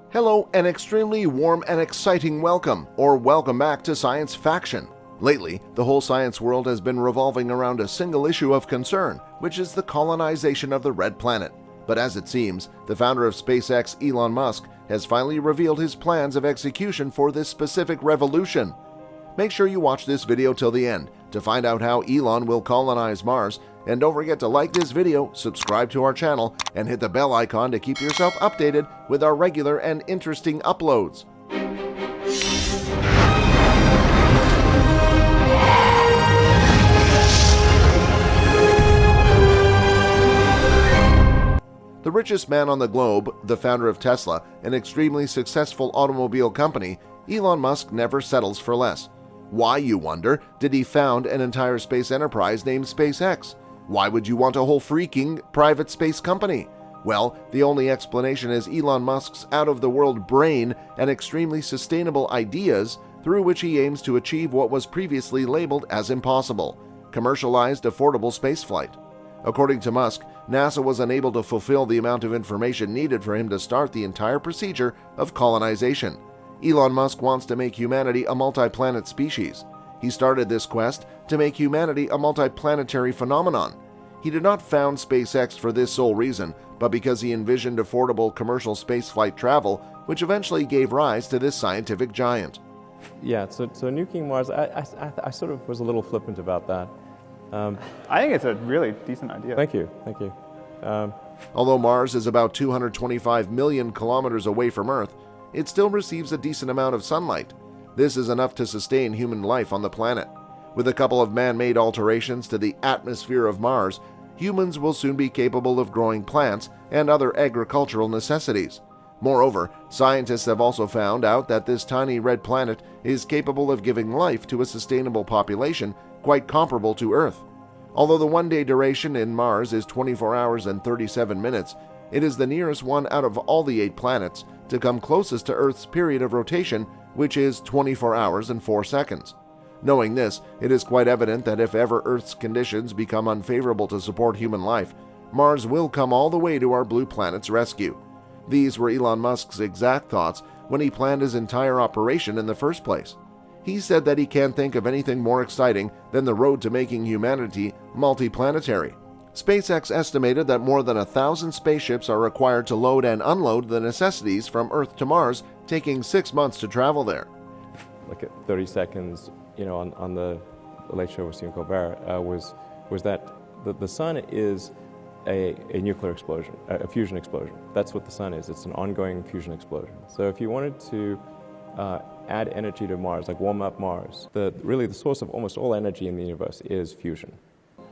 Hello, an extremely warm and exciting welcome, or welcome back to Science Faction. Lately, the whole science world has been revolving around a single issue of concern, which is the colonization of the Red Planet. But as it seems, the founder of SpaceX, Elon Musk, has finally revealed his plans of execution for this specific revolution. Make sure you watch this video till the end to find out how Elon will colonize Mars, and don't forget to like this video, subscribe to our channel, and hit the bell icon to keep yourself updated with our regular and interesting uploads. The richest man on the globe, the founder of Tesla, an extremely successful automobile company, Elon Musk never settles for less. Why, you wonder, did he found an entire space enterprise named SpaceX? Why would you want a whole freaking private space company? Well, the only explanation is Elon Musk's out-of-the-world brain and extremely sustainable ideas through which he aims to achieve what was previously labeled as impossible: commercialized, affordable spaceflight. According to Musk, NASA was unable to fulfill the amount of information needed for him to start the entire procedure of colonization. Elon Musk wants to make humanity a multi-planet species. He started this quest to make humanity a multi-planetary phenomenon. He did not found SpaceX for this sole reason, but because he envisioned affordable commercial spaceflight travel, which eventually gave rise to this scientific giant. Yeah, so nuking Mars, I sort of was a little flippant about that. I think it's a really decent idea. Thank you. Although Mars is about 225 million kilometers away from Earth, it still receives a decent amount of sunlight. This is enough to sustain human life on the planet. With a couple of man-made alterations to the atmosphere of Mars, humans will soon be capable of growing plants and other agricultural necessities. Moreover, scientists have also found out that this tiny red planet is capable of giving life to a sustainable population quite comparable to Earth. Although the one-day duration in Mars is 24 hours and 37 minutes, it is the nearest one out of all the 8 planets to come closest to Earth's period of rotation, which is 24 hours and 4 seconds. Knowing this, it is quite evident that if ever Earth's conditions become unfavorable to support human life, Mars will come all the way to our blue planet's rescue. These were Elon Musk's exact thoughts when he planned his entire operation in the first place. He said that he can't think of anything more exciting than the road to making humanity multi-planetary. SpaceX estimated that more than 1,000 spaceships are required to load and unload the necessities from Earth to Mars, taking 6 months to travel there. Like at 30 seconds, on the Late Show with Stephen Colbert, was that the sun is a nuclear explosion, a fusion explosion. That's what the sun is. It's an ongoing fusion explosion. So if you wanted to add energy to Mars, like warm up Mars, really the source of almost all energy in the universe is fusion.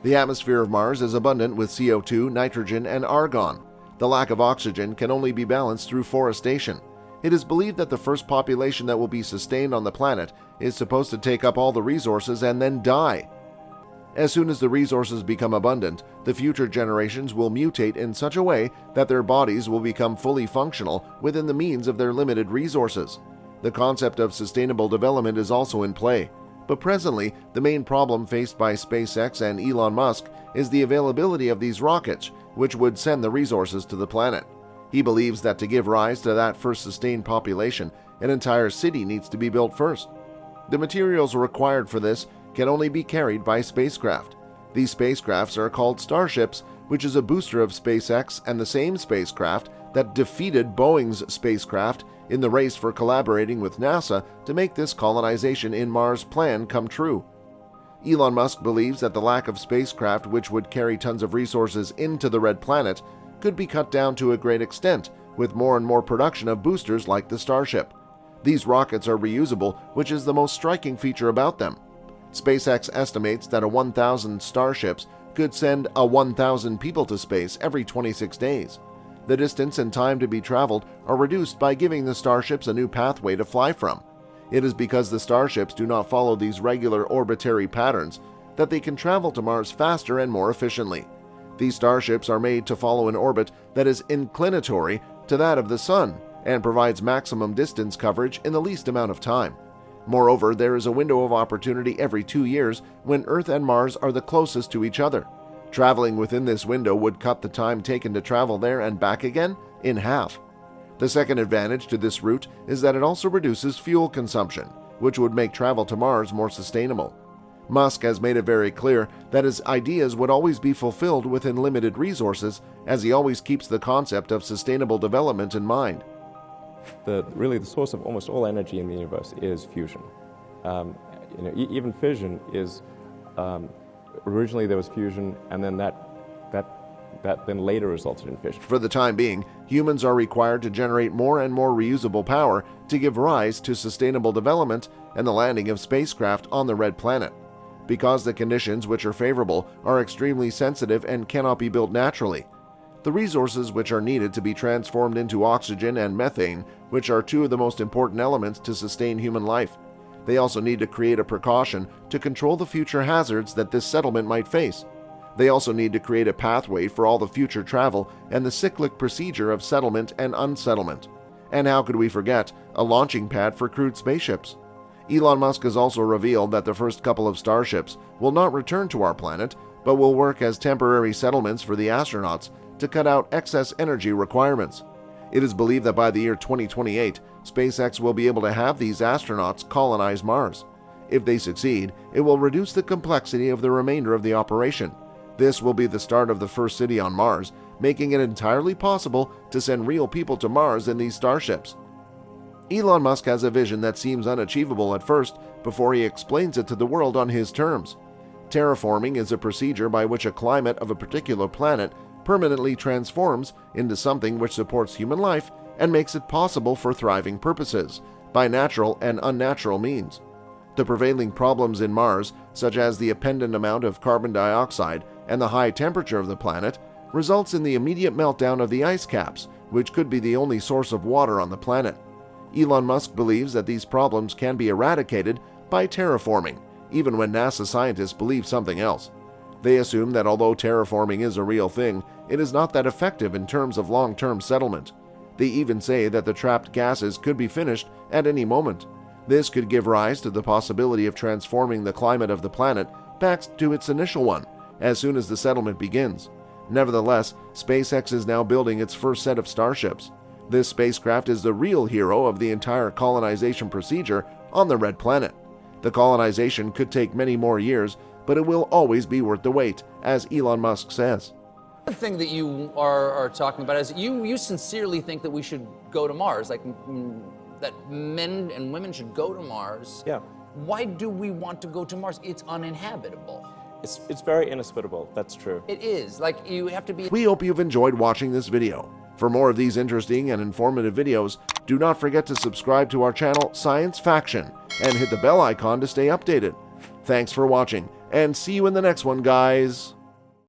The atmosphere of Mars is abundant with CO2, nitrogen, and argon. The lack of oxygen can only be balanced through forestation. It is believed that the first population that will be sustained on the planet is supposed to take up all the resources and then die. As soon as the resources become abundant, the future generations will mutate in such a way that their bodies will become fully functional within the means of their limited resources. The concept of sustainable development is also in play. But presently, the main problem faced by SpaceX and Elon Musk is the availability of these rockets, which would send the resources to the planet. He believes that to give rise to that first sustained population, an entire city needs to be built first. The materials required for this can only be carried by spacecraft. These spacecrafts are called Starships, which is a booster of SpaceX and the same spacecraft that defeated Boeing's spacecraft in the race for collaborating with NASA to make this colonization in Mars plan come true. Elon Musk believes that the lack of spacecraft which would carry tons of resources into the Red Planet could be cut down to a great extent with more and more production of boosters like the Starship. These rockets are reusable, which is the most striking feature about them. SpaceX estimates that 1,000 Starships could send 1,000 people to space every 26 days. The distance and time to be traveled are reduced by giving the Starships a new pathway to fly from. It is because the Starships do not follow these regular orbitary patterns that they can travel to Mars faster and more efficiently. These Starships are made to follow an orbit that is inclinatory to that of the Sun and provides maximum distance coverage in the least amount of time. Moreover, there is a window of opportunity every 2 years when Earth and Mars are the closest to each other. Traveling within this window would cut the time taken to travel there and back again in half. The second advantage to this route is that it also reduces fuel consumption, which would make travel to Mars more sustainable. Musk has made it very clear that his ideas would always be fulfilled within limited resources, as he always keeps the concept of sustainable development in mind. Really, the source of almost all energy in the universe is fusion. Even fission is, originally there was fusion, and then that then later resulted in fission. For the time being, humans are required to generate more and more reusable power to give rise to sustainable development and the landing of spacecraft on the red planet. Because the conditions which are favorable are extremely sensitive and cannot be built naturally. The resources which are needed to be transformed into oxygen and methane, which are two of the most important elements to sustain human life. They also need to create a precaution to control the future hazards that this settlement might face. They also need to create a pathway for all the future travel and the cyclic procedure of settlement and unsettlement. And how could we forget a launching pad for crewed spaceships? Elon Musk has also revealed that the first couple of Starships will not return to our planet, but will work as temporary settlements for the astronauts to cut out excess energy requirements. It is believed that by the year 2028, SpaceX will be able to have these astronauts colonize Mars. If they succeed, it will reduce the complexity of the remainder of the operation. This will be the start of the first city on Mars, making it entirely possible to send real people to Mars in these starships. Elon Musk has a vision that seems unachievable at first before he explains it to the world on his terms. Terraforming is a procedure by which a climate of a particular planet permanently transforms into something which supports human life and makes it possible for thriving purposes, by natural and unnatural means. The prevailing problems in Mars, such as the abundant amount of carbon dioxide and the high temperature of the planet, results in the immediate meltdown of the ice caps, which could be the only source of water on the planet. Elon Musk believes that these problems can be eradicated by terraforming, even when NASA scientists believe something else. They assume that although terraforming is a real thing, it is not that effective in terms of long-term settlement. They even say that the trapped gases could be finished at any moment. This could give rise to the possibility of transforming the climate of the planet back to its initial one as soon as the settlement begins. Nevertheless, SpaceX is now building its first set of Starships. This spacecraft is the real hero of the entire colonization procedure on the red planet. The colonization could take many more years, but it will always be worth the wait, as Elon Musk says. The thing that you are talking about is you sincerely think that we should go to Mars, like that men and women should go to Mars. Yeah. Why do we want to go to Mars? It's uninhabitable. It's very inhospitable, that's true. It is. Like, you have to be... We hope you've enjoyed watching this video. For more of these interesting and informative videos, do not forget to subscribe to our channel Science Faction and hit the bell icon to stay updated. Thanks for watching, and see you in the next one, guys.